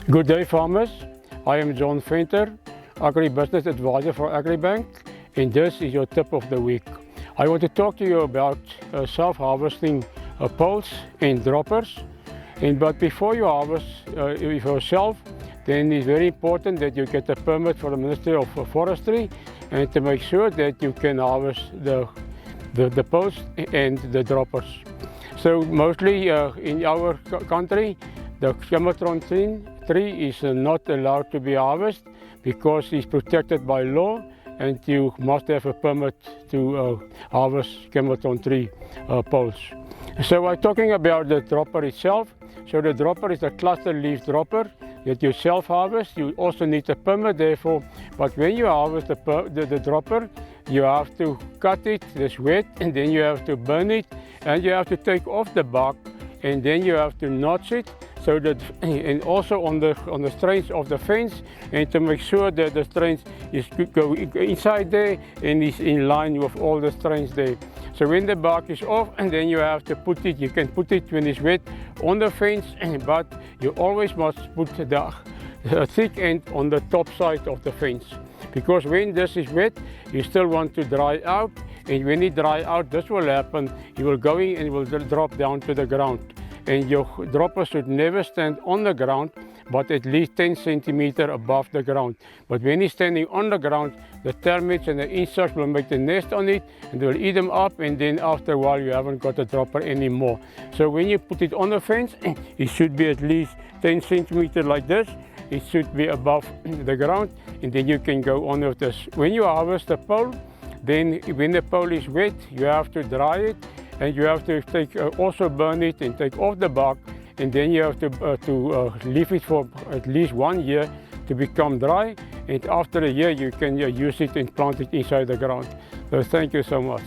Good day, farmers. I am John Venter, Agribusiness Advisor for Agribank, and this is your tip of the week. I want to talk to you about self-harvesting poles and droppers. But before you harvest yourself, then it's very important that you get a permit from the Ministry of Forestry and to make sure that you can harvest the poles and the droppers. So mostly in our country, the Cimatron tree is not allowed to be harvested because it's protected by law, and you must have a permit to harvest Cimatron tree poles. So I'm talking about the dropper itself. So the dropper is a cluster leaf dropper that you self-harvest. You also need a permit therefore, but when you harvest the dropper, you have to cut it, it's wet, and then you have to burn it, and you have to take off the bark, and then you have to notch it, so that, and also on the strands of the fence, and to make sure that the strands is go inside there and is in line with all the strands there. So when the bark is off, and then you have to put it, you can put it when it's wet on the fence, but you always must put the thick end on the top side of the fence, because when this is wet, you still want to dry out, and when it dry out, this will happen, you will go in and it will drop down to the ground. And your dropper should never stand on the ground, but at least 10 centimeters above the ground. But when it's standing on the ground, the termites and the insects will make the nest on it, and they will eat them up, and then after a while you haven't got a dropper anymore. So when you put it on the fence, it should be at least 10 centimeters like this. It should be above the ground, and then you can go on with this. When you harvest the pole, then when the pole is wet, you have to dry it, and you have to also burn it and take off the bark, and then you have to leave it for at least 1 year to become dry, and after a year you can use it and plant it inside the ground. So thank you so much.